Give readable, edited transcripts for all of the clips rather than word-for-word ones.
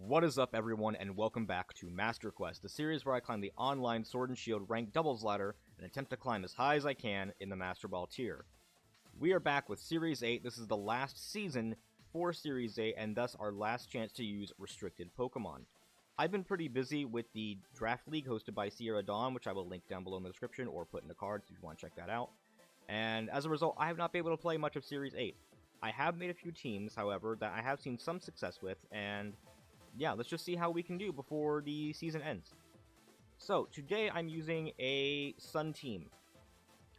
What is up, everyone, and welcome back to Master Quest, the series where I climb the online Sword and Shield ranked doubles ladder and attempt to climb as high as I can in the Master Ball tier. We are back with Series 8. This is the last season for Series 8, and thus our last chance to use restricted Pokemon. I've been pretty busy with the Draft League hosted by Sierra Dawn, which I will link down below in the description or put in the cards if you want to check that out. And as a result, I have not been able to play much of Series 8. I have made a few teams, however, that I have seen some success with, and yeah, let's just see how we can do before the season ends. So, today I'm using a Sun team.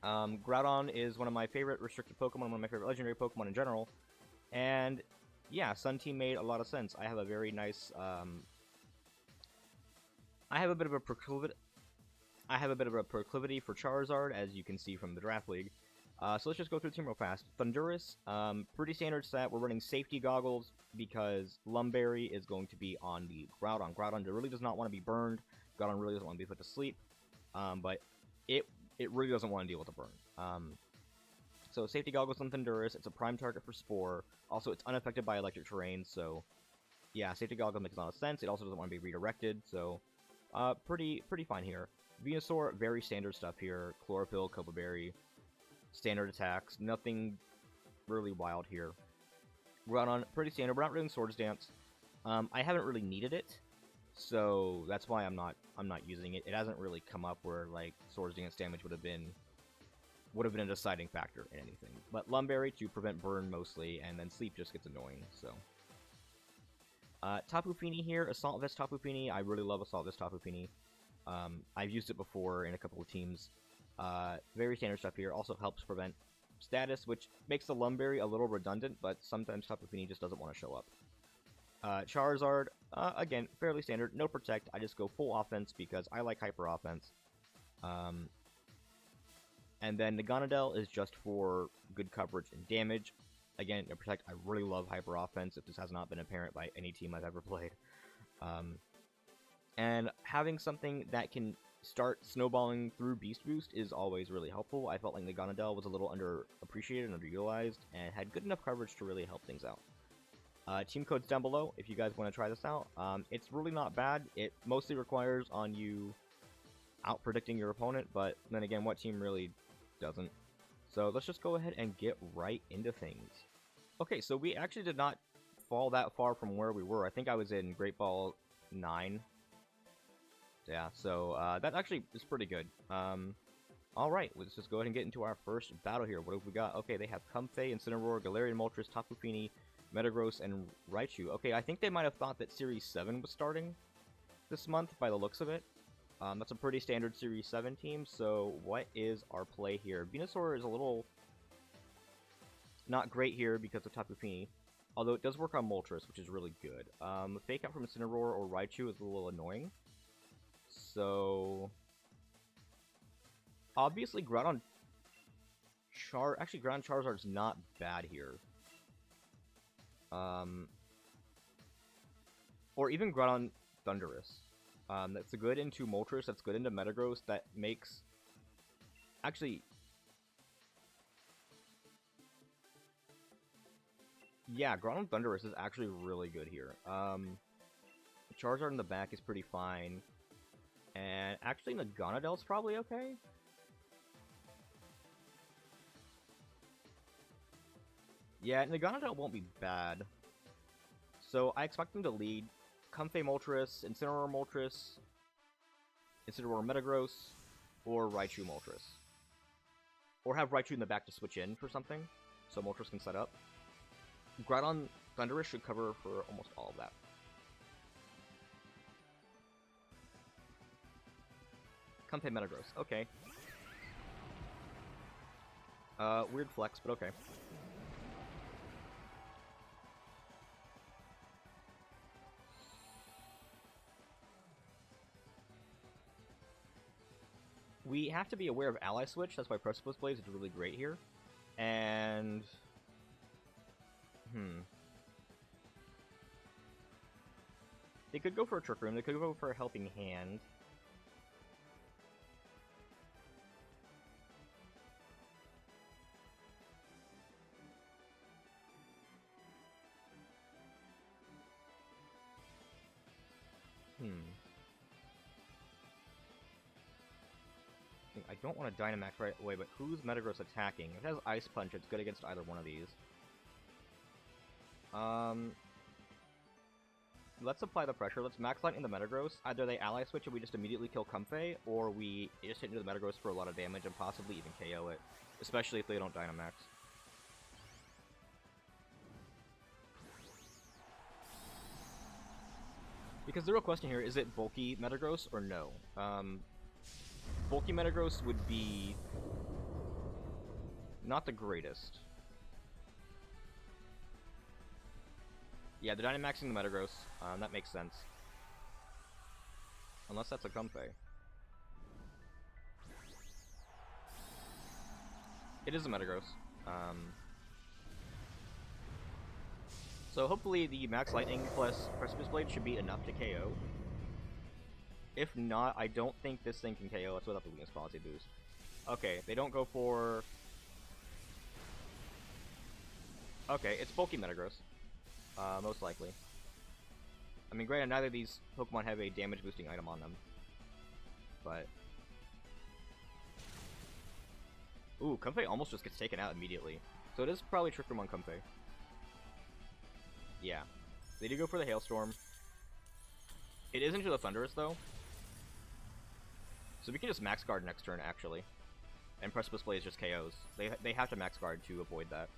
Groudon is one of my favorite restricted Pokemon, one of my favorite legendary Pokemon in general. And yeah, Sun team made a lot of sense. I have a very nice, I have a bit of a proclivity for Charizard, as you can see from the Draft League. So let's just go through the team real fast. Thundurus, pretty standard set. We're running safety goggles because Lumberry is going to be on the Groudon. Groudon really does not want to be burned. Groudon really doesn't want to be put to sleep. But it really doesn't want to deal with the burn. So safety goggles on Thundurus. It's a prime target for Spore. Also, it's unaffected by electric terrain. So yeah, safety goggles makes a lot of sense. It also doesn't want to be redirected. So pretty fine here. Venusaur, very standard stuff here. Chlorophyll, Copa Berry. Standard attacks, nothing really wild here. Groudon, pretty standard. We're not doing Swords Dance. I haven't really needed it, so that's why I'm not using it. It hasn't really come up where like Swords Dance damage would have been a deciding factor in anything. But Lumberry to prevent burn mostly, and then sleep just gets annoying. So Tapu Fini here, Assault Vest Tapu Fini. I really love Assault Vest Tapu Fini. I've used it before in a couple of teams. Very standard stuff here. Also helps prevent status, which makes the Lumberry a little redundant, but sometimes Tapu Fini just doesn't want to show up. Charizard, again, fairly standard. No Protect. I just go full offense because I like Hyper Offense. And then Naganadel is just for good coverage and damage. Again, no Protect. I really love Hyper Offense, if this has not been apparent by any team I've ever played. And having something that can start snowballing through Beast Boost is always really helpful. I felt like Naganadel was a little underappreciated and underutilized, and had good enough coverage to really help things out. Team code's down below if you guys want to try this out. It's really not bad. It mostly requires on you out-predicting your opponent, but then again, what team really doesn't? So let's just go ahead and get right into things. Okay, so we actually did not fall that far from where we were. I think I was in Great Ball 9. Yeah, so that actually is pretty good. Alright, let's just go ahead and get into our first battle here. What have we got? Okay, they have Comfey, Incineroar, Galarian Moltres, Tapu Fini, Metagross, and Raichu. Okay, I think they might have thought that Series 7 was starting this month by the looks of it. That's a pretty standard Series 7 team, so what is our play here? Venusaur is a little not great here because of Tapu Fini, although it does work on Moltres, which is really good. Fake out from Incineroar or Raichu is a little annoying. So obviously Groudon Charizard's not bad here. Or even Groudon Thundurus. That's a good into Moltres, that's good into Metagross, that makes actually yeah, Groudon Thundurus is actually really good here. Charizard in the back is pretty fine. And actually, Naganadel's probably okay. Yeah, Naganadel won't be bad. So I expect them to lead Comfey Moltres, Incineroar Moltres, Incineroar Metagross, or Raichu Moltres. Or have Raichu in the back to switch in for something, so Moltres can set up. Groudon Thundurus should cover for almost all of that. Comfey Metagross, okay. Weird flex, but okay. We have to be aware of Ally Switch, that's why Precipice Blaze is really great here. And they could go for a Trick Room, they could go for a Helping Hand. I don't want to Dynamax right away, but who's Metagross attacking? If it has Ice Punch, it's good against either one of these. Let's apply the pressure. Let's Max Light into Metagross. Either they Ally Switch and we just immediately kill Comfey, or we just hit into the Metagross for a lot of damage and possibly even KO it. Especially if they don't Dynamax. Because the real question here, is it bulky Metagross or no? Bulky Metagross would be not the greatest. Yeah, they're Dynamaxing the Metagross. That makes sense. Unless that's a Comfey. It is a Metagross. So hopefully the Max Lightning plus Precipice Blade should be enough to KO. If not, I don't think this thing can KO us without the Weakness Policy boost. Okay, they don't go for... Okay, it's bulky Metagross. Most likely. I mean, granted, neither of these Pokemon have a damage boosting item on them. But... Ooh, Comfey almost just gets taken out immediately. So it is probably Trick Room on Comfey. Yeah. They do go for the Hailstorm. It is into the Thunderous, though. So we can just Max Guard next turn, actually. And Precipice Blade just KOs. They have to Max Guard to avoid that.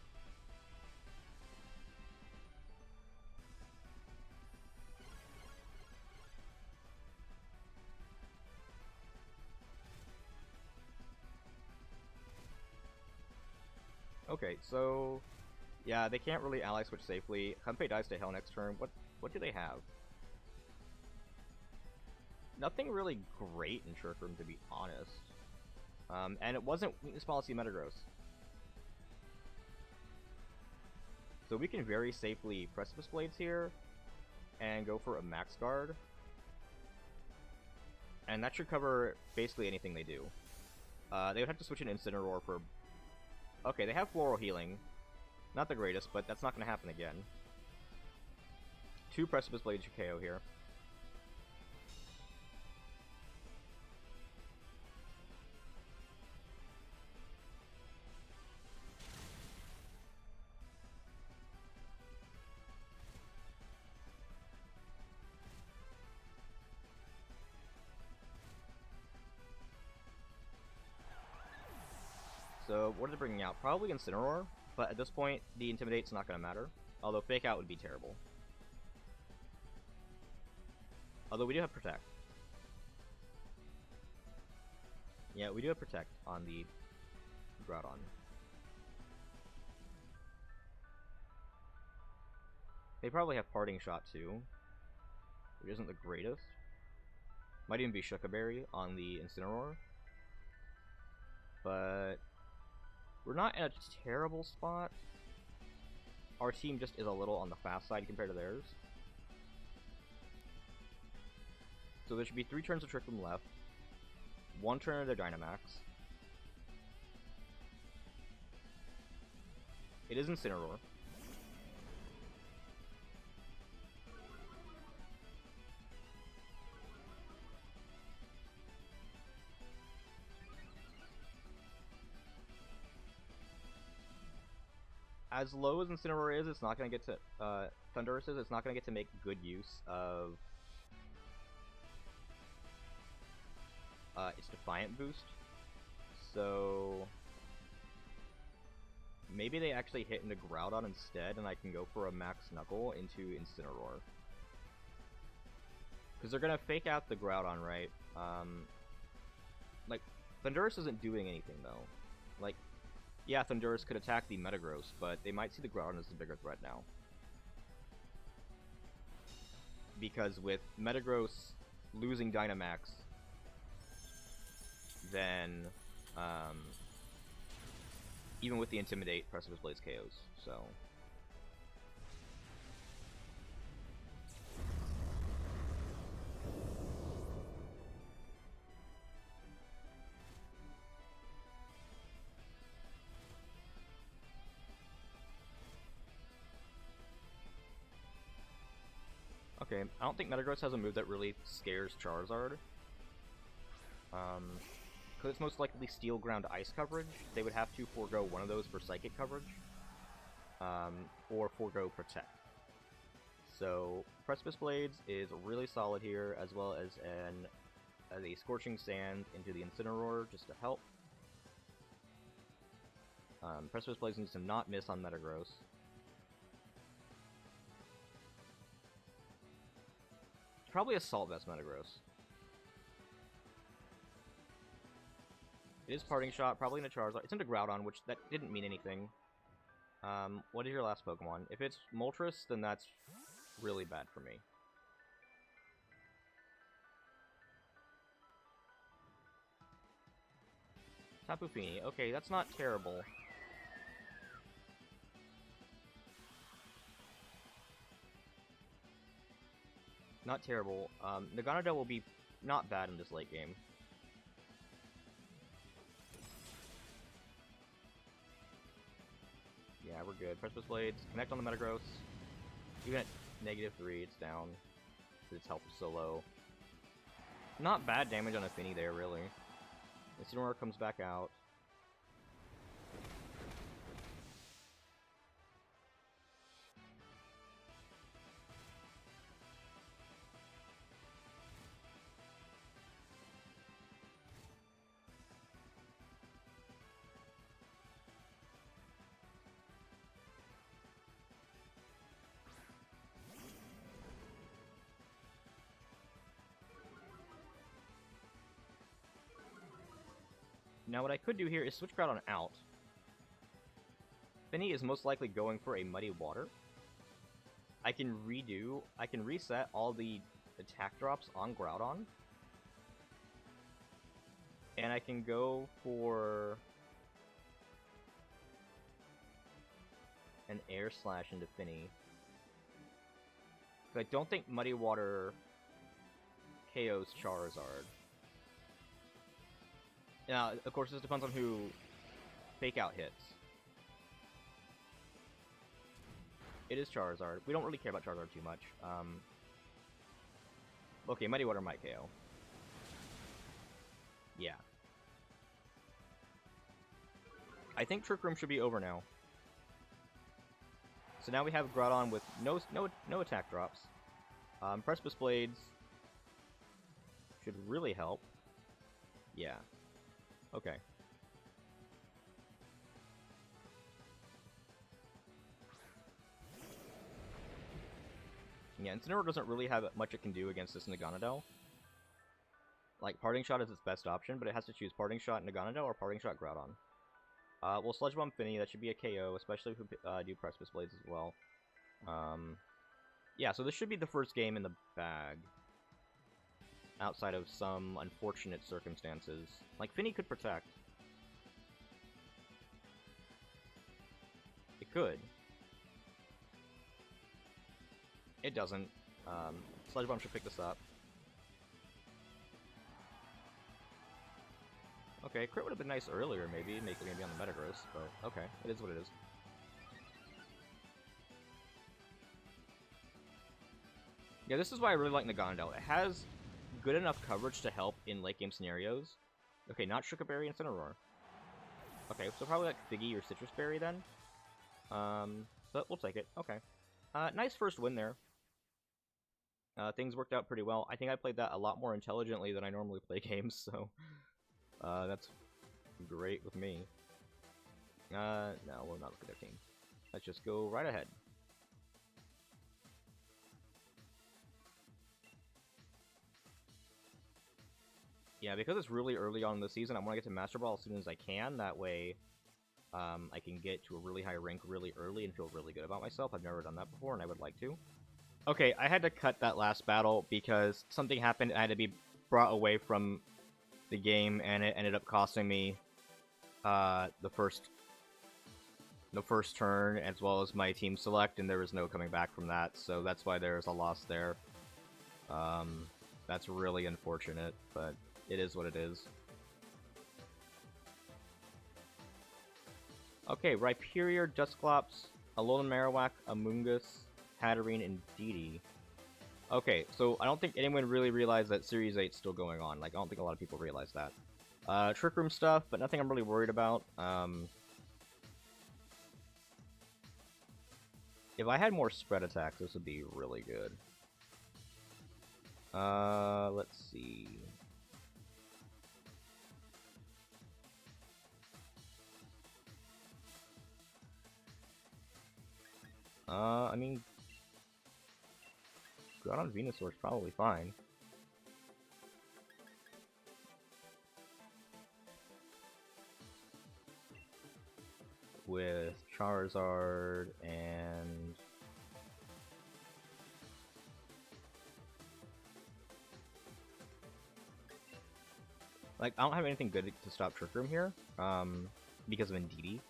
Okay, so... Yeah, they can't really Ally Switch safely. Comfey dies to Hail next turn. What do they have? Nothing really great in Trick Room, to be honest. And it wasn't Weakness Policy Metagross. So we can very safely Precipice Blades here, and go for a Max Guard. And that should cover basically anything they do. They would have to switch an Incineroar for... Okay, they have Floral Healing. Not the greatest, but that's not going to happen again. 2 Precipice Blades should KO here. So, what are they bringing out? Probably Incineroar, but at this point, the Intimidate's not going to matter. Although Fake Out would be terrible. Although we do have Protect. Yeah, we do have Protect on the Groudon. They probably have Parting Shot too, which isn't the greatest. Might even be Shuckaberry on the Incineroar. But we're not in a terrible spot. Our team just is a little on the fast side compared to theirs. So there should be 3 turns of Trick Room left. 1 turn of their Dynamax. It is Incineroar. As low as Incineroar is, it's not going to get to... Thunderous is, it's not going to get to make good use of... its Defiant boost. So... Maybe they actually hit into Groudon instead, and I can go for a Max Knuckle into Incineroar. Because they're going to fake out the Groudon, right? Like, Thunderous isn't doing anything, though. Like, yeah, Thunderous could attack the Metagross, but they might see the Groudon as the bigger threat now. Because with Metagross losing Dynamax, then, even with the Intimidate, Precipice Blades KOs, so... Okay, I don't think Metagross has a move that really scares Charizard. Because it's most likely Steel, Ground, Ice coverage. They would have to forego one of those for Psychic coverage. Or forego Protect. So, Precipice Blades is really solid here, as well as a Scorching Sand into the Incineroar, just to help. Precipice Blades needs to not miss on Metagross. Probably Assault Vest Metagross. It is Parting Shot, probably into Charizard. It's into Groudon, which that didn't mean anything. What is your last Pokemon? If it's Moltres, then that's really bad for me. Tapu Fini. Okay, that's not terrible. Not terrible. Naganadel will be not bad in this late game. Yeah, we're good. Precipice Blades, connect on the Metagross. Even at -3, it's down. Its health is so low. Not bad damage on a Finny there, really. Incineroar comes back out. Now what I could do here is switch Groudon out. Finny is most likely going for a Muddy Water. I can reset all the attack drops on Groudon. And I can go for an Air Slash into Finny. I don't think Muddy Water KOs Charizard. Now, of course, this depends on who Fake Out hits. It is Charizard. We don't really care about Charizard too much. Okay, Muddy Water might KO. Yeah. I think Trick Room should be over now. So now we have Groudon with no attack drops. Precipice Blades should really help. Yeah. Okay. Yeah, Incineroar doesn't really have much it can do against this Naganadel. Like, Parting Shot is its best option, but it has to choose Parting Shot Naganadel or Parting Shot Groudon. We'll Sludge Bomb Finny, that should be a KO, especially if we do Precipice Blades as well. Yeah, so this should be the first game in the bag. Outside of some unfortunate circumstances. Like, Finny could Protect. It could. It doesn't. Sludge Bomb should pick this up. Okay, crit would have been nice earlier, maybe on the Metagross, but okay, it is what it is. Yeah, this is why I really like Naganadel. It has good enough coverage to help in late game scenarios. Okay, not Sugar Berry and Incineroar. Okay, so probably like Figgy or Citrus Berry then. But we'll take it. Okay. Nice first win there. Things worked out pretty well. I think I played that a lot more intelligently than I normally play games, so that's great with me. No, we'll not look at their team. Let's just go right ahead. Yeah, because it's really early on in the season, I want to get to Master Ball as soon as I can. That way, I can get to a really high rank really early and feel really good about myself. I've never done that before, and I would like to. Okay, I had to cut that last battle because something happened. I had to be brought away from the game, and it ended up costing me the first turn, as well as my team select, and there was no coming back from that. So that's why there's a loss there. That's really unfortunate, but it is what it is. Okay, Rhyperior, Dusclops, Alolan Marowak, Amoonguss, Hatterene, and Didi. Okay, so I don't think anyone really realized that Series 8's still going on. Like, I don't think a lot of people realize that. Trick Room stuff, but nothing I'm really worried about. If I had more spread attacks, this would be really good. Let's see. I mean, Groudon Venusaur is probably fine. With Charizard and... Like, I don't have anything good to stop Trick Room here, because of Indeedee.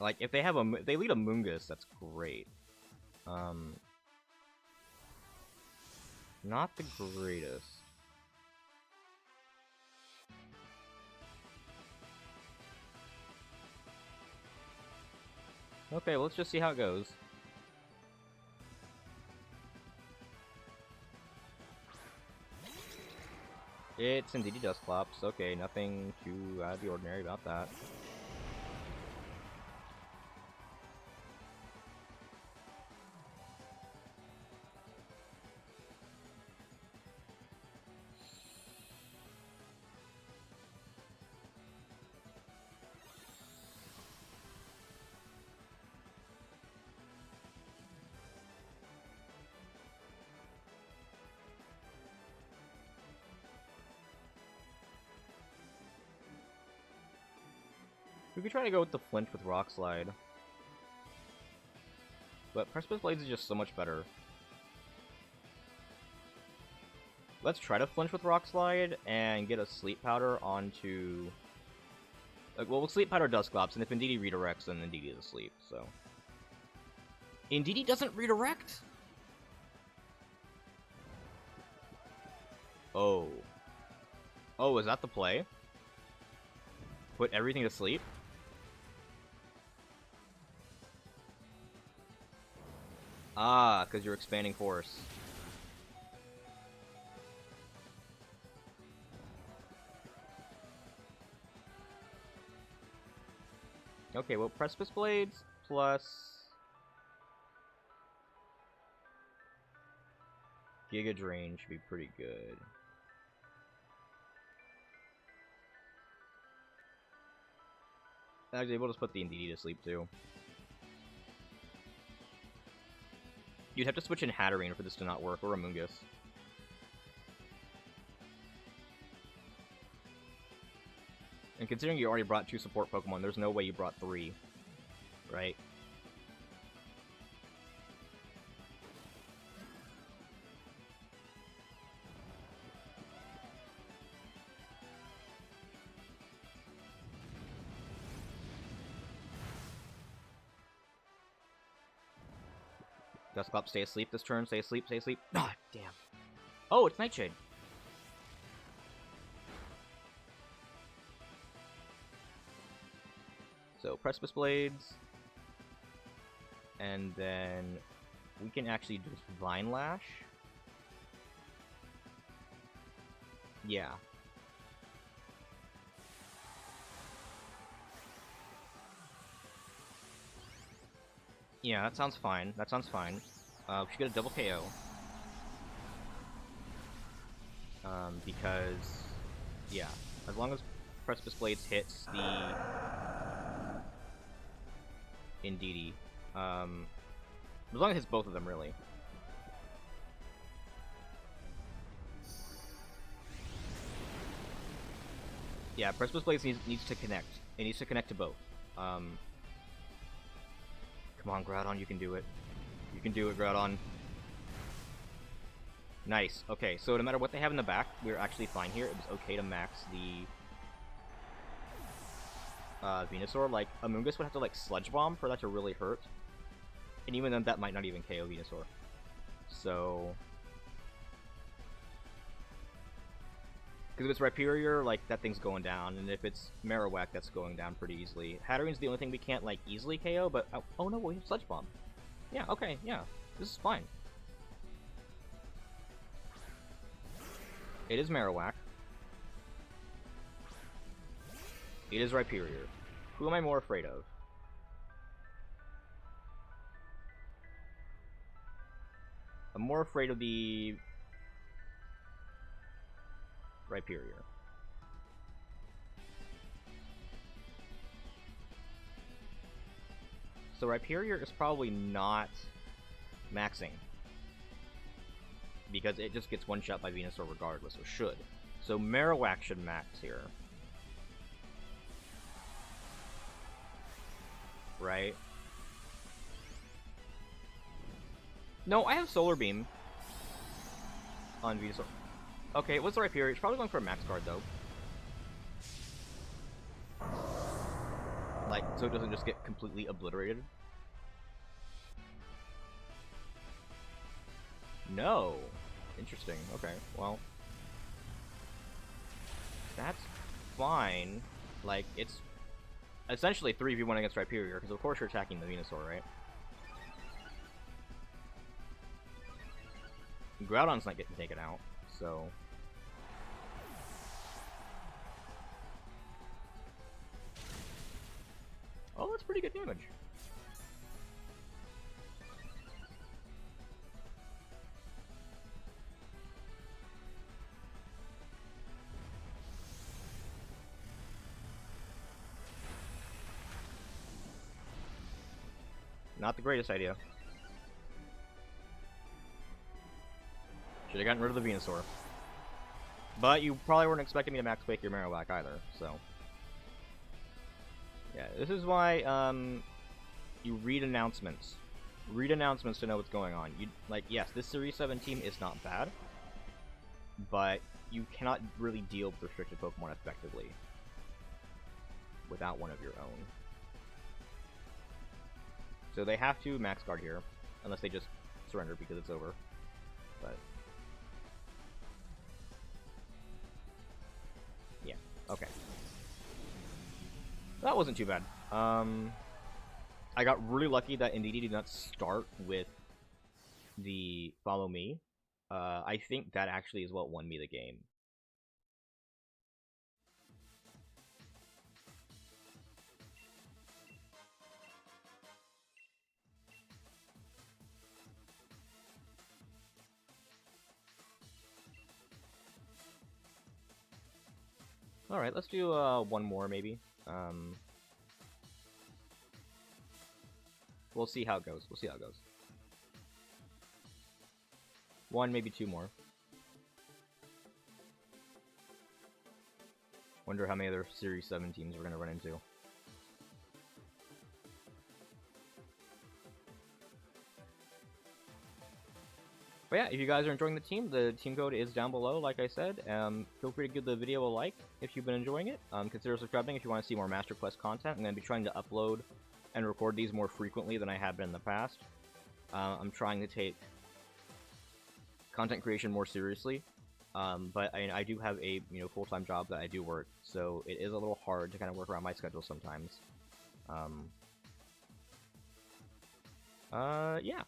Like, if they have if they lead a Mungus, that's great. Not the greatest. Okay, let's just see how it goes. It's Indeedee Dusclops. Okay, nothing too out of the ordinary about that. We could try to go with the flinch with Rock Slide. But Precipice Blades is just so much better. Let's try to flinch with Rock Slide and get a Sleep Powder onto... Like, well, we'll Sleep Powder Dusclops, and if Indeedee redirects, then Indeedee is asleep, so... Indeedee doesn't redirect? Oh. Oh, is that the play? Put everything to sleep? Ah, because you're expanding force. Okay, well, Precipice Blades plus... Giga Drain should be pretty good. Actually, we'll just put the Indeedee to sleep, too. You'd have to switch in Hatterene for this to not work, or Amoonguss. And considering you already brought 2 support Pokemon, there's no way you brought 3. Right? Dusclops, stay asleep this turn, stay asleep, stay asleep. Ah, damn. Oh, it's Nightshade. So, Precipice Blades. And then we can actually do Vine Lash. Yeah. Yeah, that sounds fine. That sounds fine. We should get a double KO. Because, yeah, as long as Precipice Blades hits the Indeedee, as long as it hits both of them, really. Yeah, Precipice Blades needs to connect. It needs to connect to both. Come on, Groudon, you can do it. You can do it, Groudon. Nice. Okay, so no matter what they have in the back, we're actually fine here. It was okay to max the Venusaur. Like, Amoonguss would have to, like, Sludge Bomb for that to really hurt. And even then, that might not even KO Venusaur. So... Because if it's Rhyperior, like, that thing's going down, and if it's Marowak, that's going down pretty easily. Hattering's the only thing we can't, like, easily KO, but... Oh no, we have Sludge Bomb. Yeah, okay, yeah. This is fine. It is Marowak. It is Rhyperior. Who am I more afraid of? I'm more afraid of the... Rhyperior. So Rhyperior is probably not maxing. Because it just gets one-shot by Venusaur regardless, or should. So Marowak should max here. Right? No, I have Solar Beam on Venusaur. Okay, what's the Rhyperior? It's probably going for a max card, though. Like, so it doesn't just get completely obliterated. No. Interesting. Okay, well. That's fine. Like, it's essentially 3v1 against Rhyperior, because of course you're attacking the Venusaur, right? Groudon's not getting taken out, so... Oh, that's pretty good damage. Not the greatest idea. Should have gotten rid of the Venusaur. But you probably weren't expecting me to max fake your Marowak either, so... Yeah, this is why, you read announcements. Read announcements to know what's going on. You, like, yes, this Series 7 team is not bad, but you cannot really deal with restricted Pokemon effectively without one of your own. So they have to max guard here, unless they just surrender because it's over. But yeah, okay. That wasn't too bad. I got really lucky that Indeedee did not start with the Follow Me. I think that actually is what won me the game. Alright, let's do one more maybe. We'll see how it goes. We'll see how it goes. One, maybe two more. Wonder how many other Series 7 teams we're going to run into. But yeah, if you guys are enjoying the team code is down below, like I said. Feel free to give the video a like if you've been enjoying it. Consider subscribing if you want to see more Master Quest content. I'm going to be trying to upload and record these more frequently than I have been in the past. I'm trying to take content creation more seriously. But I do have a full-time job that I do work, so it is a little hard to kind of work around my schedule sometimes. Yeah.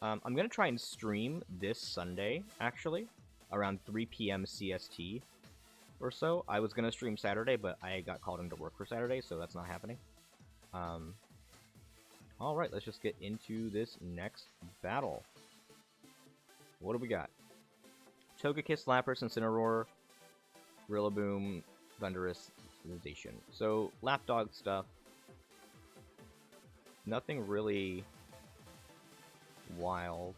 I'm gonna try and stream this Sunday, actually, around 3 p.m. CST or so. I was gonna stream Saturday, but I got called into work for Saturday, so that's not happening. Alright, let's just get into this next battle. What do we got? Togekiss, Lapras, Incineroar, Rillaboom, Thundurus, Zation. So, Lapdog stuff. Nothing really wild.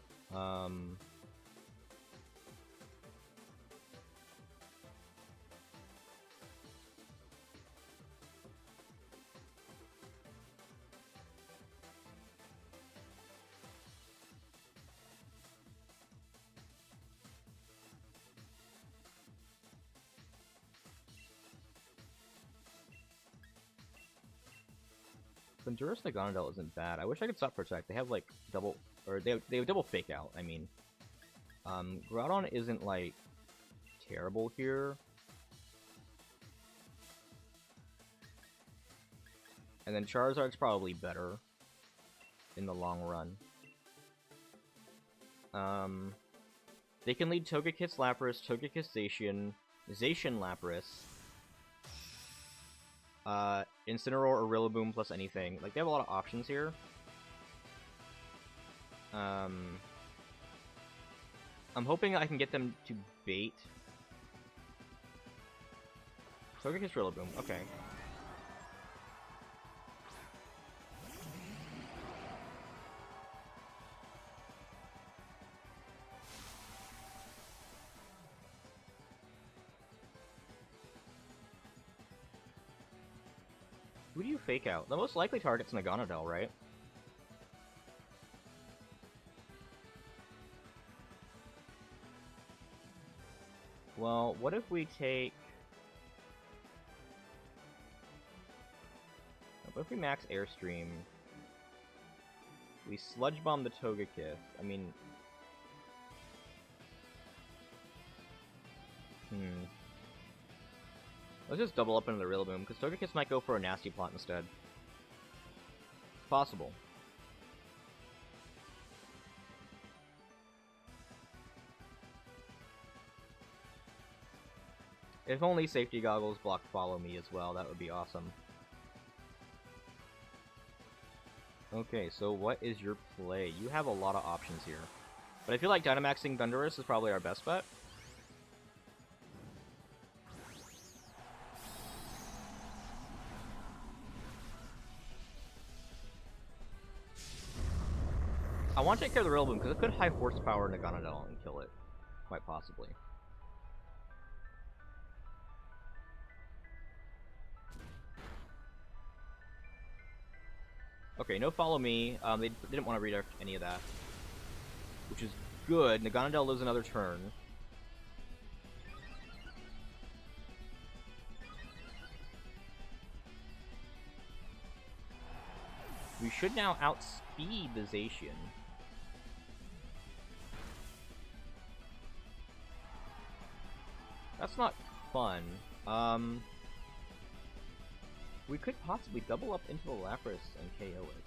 Thundurus Naganadel isn't bad. I wish I could stop Protect. They have like double, or they have double Fake Out. I mean, Groudon isn't like terrible here. And then Charizard's probably better in the long run. They can lead Togekiss Lapras, Togekiss Zacian, Zacian Lapras, Incineroar or Rillaboom plus anything. Like, they have a lot of options here. I'm hoping I can get them to bait. Togekiss Rillaboom, okay. Who do you fake out? The most likely target's Naganadel, right? Well, what if we take... What if we max Airstream? We Sludge Bomb the Togekiss. I mean... Let's just double up into the Rillaboom, because Togekiss might go for a Nasty Plot instead. It's possible. If only Safety Goggles block Follow Me as well, that would be awesome. Okay, so what is your play? You have a lot of options here. But I feel like Dynamaxing Thundurus is probably our best bet. I want to take care of the Rillaboom, because it could high horsepower Naganadel and kill it. Quite possibly. Okay, no Follow Me. They didn't want to redirect any of that. Which is good. Naganadel lives another turn. We should now outspeed the Zacian. That's not fun. We could possibly double up into the Lapras and KO it.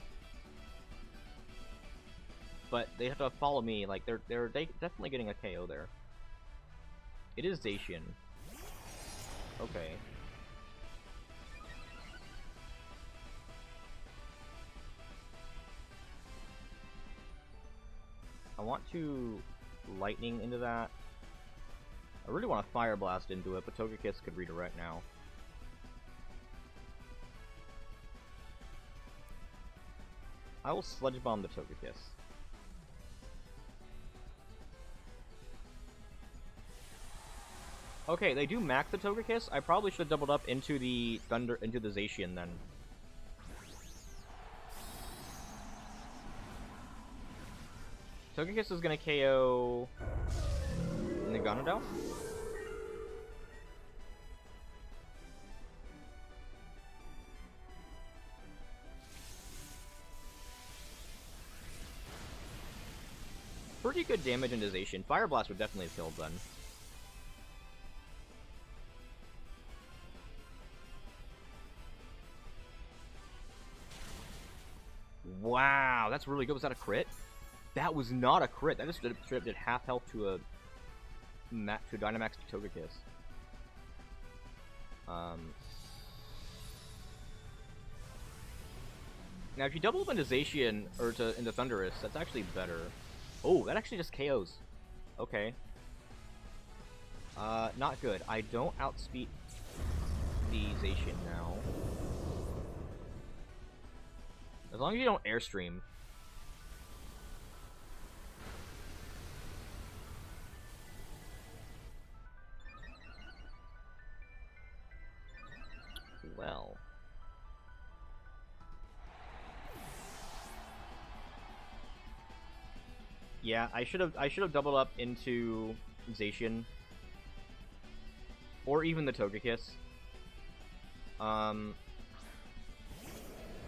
But they have to Follow Me, like, they're definitely getting a KO there. It is Zacian. Okay. I want to Lightning into that. I really want to Fire Blast into it, but Togekiss could redirect now. I will Sludge Bomb the Togekiss. Okay, they do max the Togekiss. I probably should have doubled up into the Zacian then. Togekiss is gonna KO Naganadel. Pretty good damage into Zacian. Fire Blast would definitely have killed then. Wow, that's really good. Was that a crit? That was not a crit. That just straight up did half health to a Dynamax Togekiss. Now, if you double up into Zacian or into Thundurus, that's actually better. Oh, that actually just KOs. Okay. Not good. I don't outspeed the Zacian now. As long as you don't Airstream. Well. Yeah, I should have doubled up into Zacian. Or even the Togekiss. I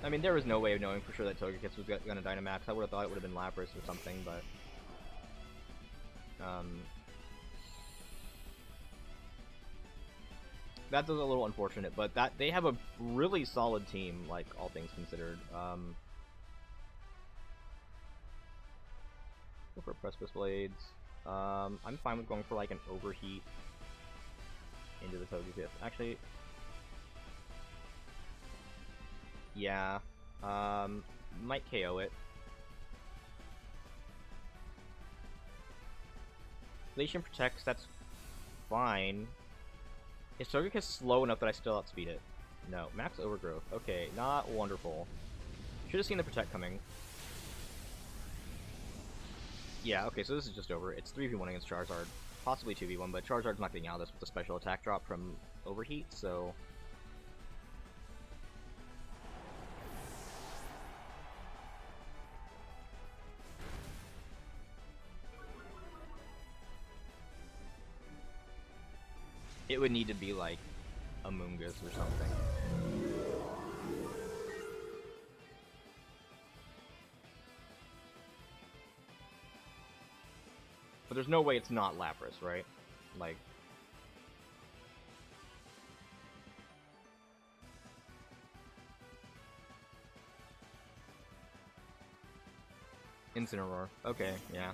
mean, there was no way of knowing for sure that Togekiss was gonna Dynamax. I would have thought it would have been Lapras or something, but... That was a little unfortunate, but that they have a really solid team, like, all things considered. Go for Precipice Blades. I'm fine with going for, like, an Overheat into the Togekiss. Actually, yeah, might KO it. Glacian protects, that's fine. Is Togekiss slow enough that I still outspeed it? No. Max Overgrowth. Okay, not wonderful. Should have seen the Protect coming. Yeah, okay, so this is just over. It's 3v1 against Charizard. Possibly 2v1, but Charizard's not getting out of this with a special attack drop from Overheat, so... It would need to be, like, Amoonguss or something. But there's no way it's not Lapras, right? Like... Incineroar. Okay, yeah.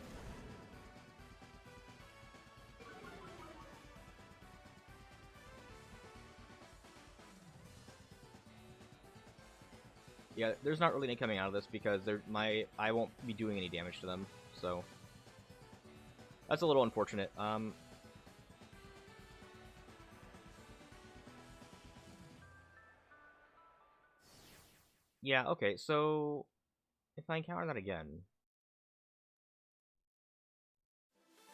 Yeah, there's not really any coming out of this because I won't be doing any damage to them, so that's a little unfortunate. Yeah, okay, so if I encounter that again,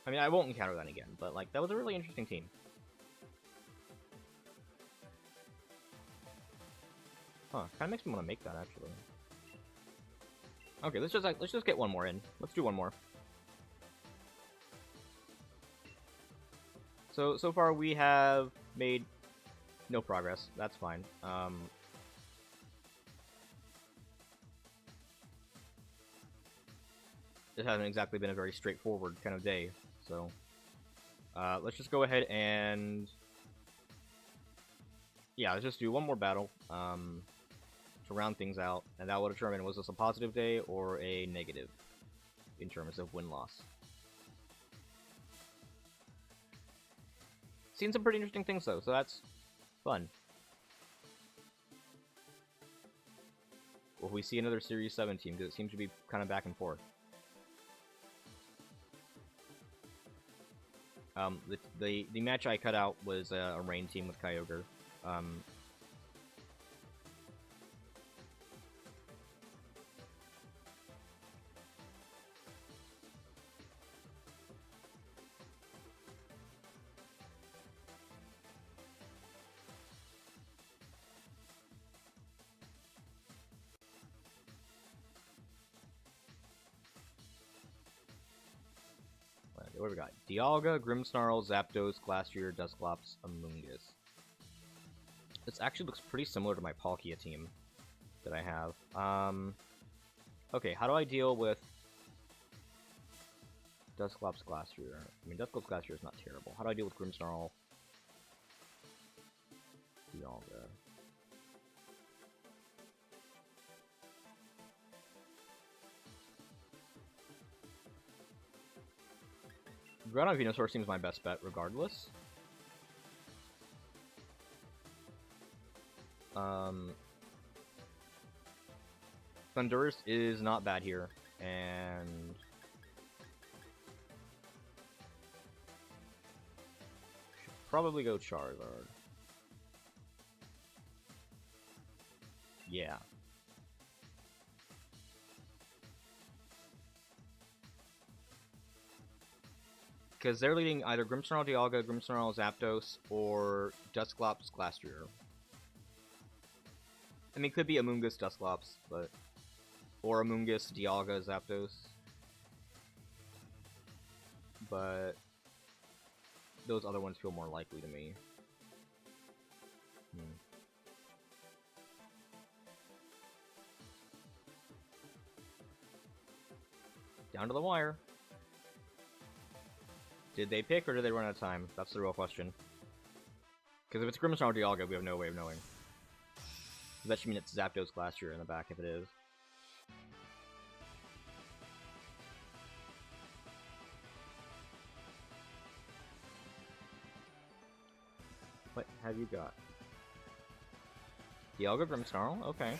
I mean, I won't encounter that again, but like that was a really interesting team. Huh, kind of makes me want to make that actually. Okay, let's just get one more in. Let's do one more. So far we have made no progress. That's fine. It hasn't exactly been a very straightforward kind of day, so let's just go ahead and yeah, let's just do one more battle to round things out, and that will determine was this a positive day or a negative in terms of win-loss. Seen some pretty interesting things though, so that's fun. Will we see another Series 7 team? Because it seems to be kind of back and forth. The match I cut out was a rain team with Kyogre. What do we got? Dialga, Grimmsnarl, Zapdos, Glastrier, Dusclops, Amoonguss. This actually looks pretty similar to my Palkia team that I have. Okay, how do I deal with Dusclops, Glastrier? I mean, Dusclops, Glastrier is not terrible. How do I deal with Grimmsnarl? Dialga. Groudon Venusaur seems my best bet regardless. Thundurus is not bad here, and should probably go Charizard. Yeah. Because they're leading either Grimmsnarl, Dialga, Grimmsnarl, Zapdos, or Dusclops, Glastrier. I mean, it could be Amoonguss, Dusclops, but... Or Amoonguss, Dialga, Zapdos. But... those other ones feel more likely to me. Down to the wire. Did they pick or did they run out of time? That's the real question. Because if it's Grimmsnarl or Dialga, we have no way of knowing. That should mean it's Zapdos Glastrier in the back if it is. What have you got? Dialga Grimmsnarl? Okay.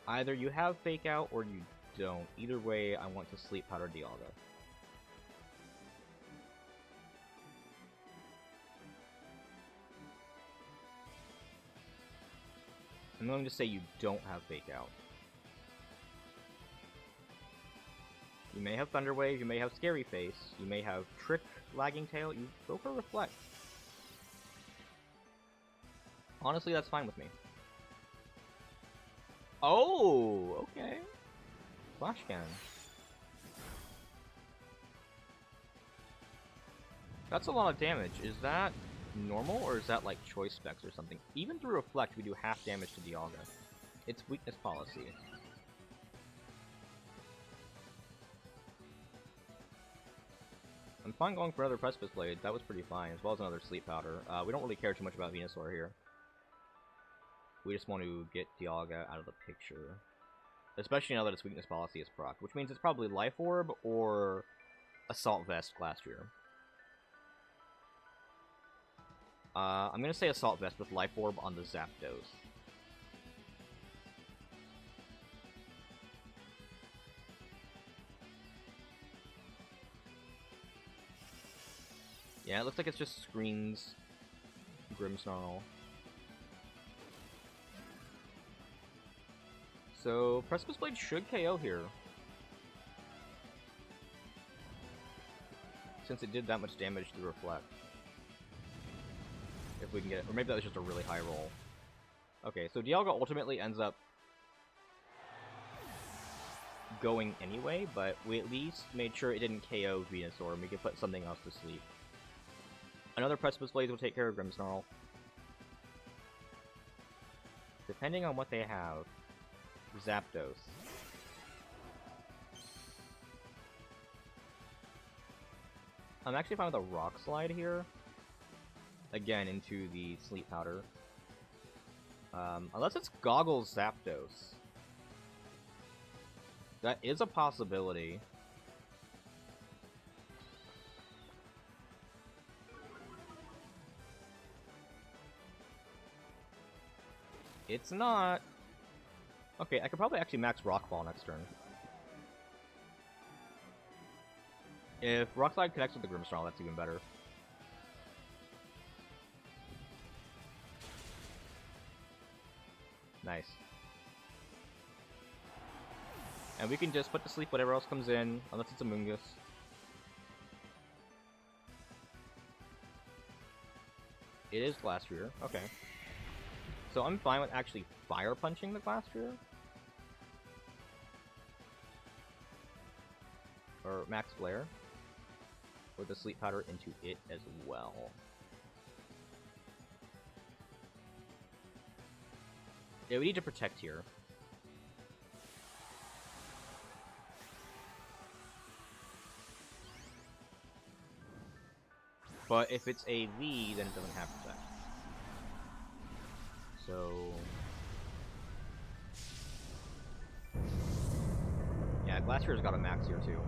Either you have Fake Out or you don't. Either way, I want to Sleep Powder Dialga. I'm going to say you don't have Fake Out. You may have Thunder Wave, you may have Scary Face, you may have Trick, Lagging Tail, you go for Reflect. Honestly, that's fine with me. Oh, okay. Flash Cannon. That's a lot of damage. Is that normal, or is that like choice specs or something? Even through Reflect, we do half damage to Dialga. It's weakness policy. I'm fine going for another Precipice Blade. That was pretty fine, as well as another Sleep Powder. We don't really care too much about Venusaur here. We just want to get Dialga out of the picture. Especially now that its weakness policy is proc, which means it's probably Life Orb or Assault Vest Glastrier. I'm gonna say Assault Vest with Life Orb on the Zapdos. Yeah, it looks like it's just screens Grimmsnarl. So, Precipice Blade should KO here. Since it did that much damage to Reflect. If we can get it. Or maybe that was just a really high roll. Okay, so Dialga ultimately ends up going anyway, but we at least made sure it didn't KO Venusaur, and we could put something else to sleep. Another Precipice Blade will take care of Grimmsnarl. Depending on what they have. Zapdos. I'm actually fine with a Rock Slide here. Again, into the Sleep Powder. Unless it's Goggles Zapdos. That is a possibility. It's not. Okay, I could probably actually max Rock Ball next turn. If Rock Slide connects with the Grimmsnarl, that's even better. Nice. And we can just put to sleep whatever else comes in, unless it's a Mungus. It is Glastrier, okay. So I'm fine with actually Fire Punching the Glastrier. Or Max Flare. With the Sleep Powder into it as well. Yeah, we need to protect here. But if it's a V, then it doesn't have protect. So... yeah, Glastier's got a max here too.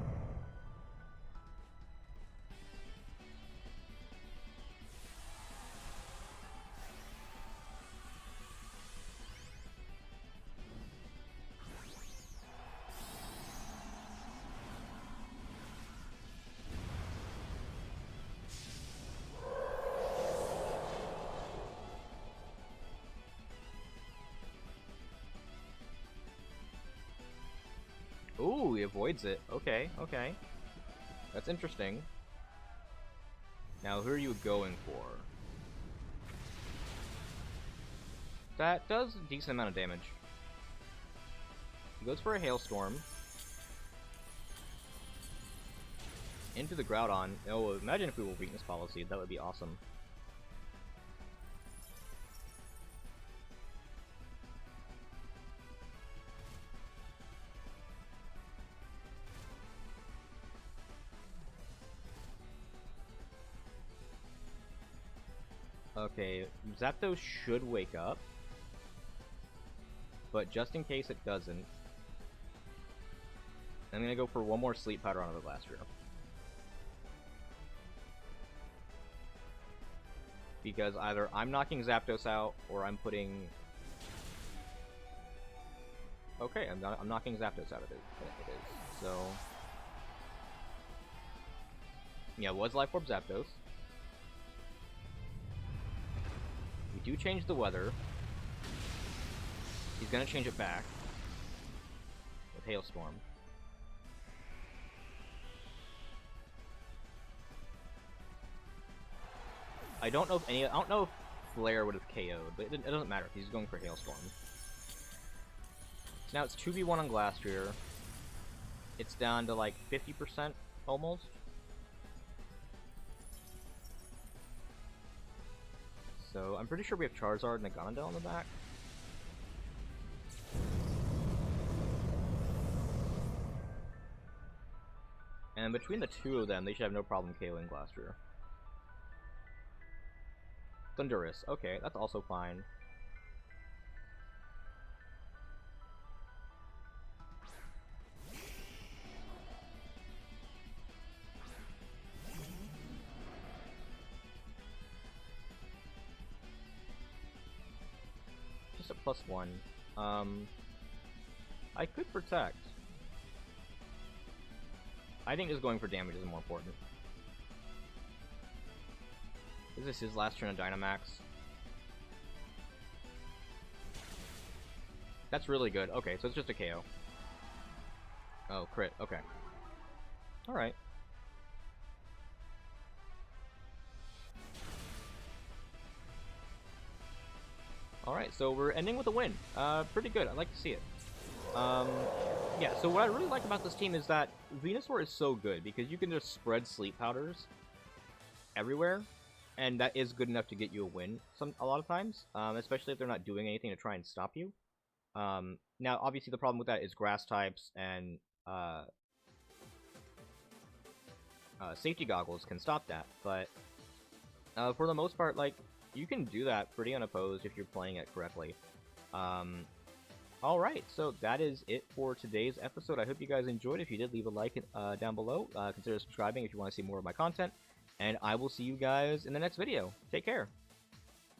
Ooh, he avoids it. Okay, okay. That's interesting. Now, who are you going for? That does a decent amount of damage. He goes for a Hailstorm. Into the Groudon. Oh, imagine if we were Weakness Policy. That would be awesome. Okay, Zapdos should wake up. But just in case it doesn't, I'm gonna go for one more Sleep Powder on the Glastrier. Because either I'm knocking Zapdos out, or I'm putting... Okay, I'm knocking Zapdos out of it. It is. So... Yeah, it was Life Orb Zapdos. We do change the weather. He's gonna change it back. With Hailstorm. I don't know if Flare would have KO'd, but it doesn't matter if he's going for Hailstorm. So now it's 2v1 on Glastrier. It's down to like 50% almost. So I'm pretty sure we have Charizard and a Gonadel on the back. And between the two of them, they should have no problem KOing Glastrier. Thundurus, okay, that's also fine. Just a +1. I could protect. I think just going for damage is more important. Is this his last turn of Dynamax? That's really good. Okay, so it's just a KO. Oh, crit. Okay. Alright. Alright, so we're ending with a win. Pretty good. I'd like to see it. Yeah, so what I really like about this team is that Venusaur is so good because you can just spread Sleep Powders everywhere, and that is good enough to get you a win a lot of times, especially if they're not doing anything to try and stop you. Now, obviously, the problem with that is Grass types and Safety Goggles can stop that, but for the most part, like, you can do that pretty unopposed if you're playing it correctly. Alright, so that is it for today's episode. I hope you guys enjoyed. If you did, leave a like down below. Consider subscribing if you want to see more of my content. And I will see you guys in the next video. Take care.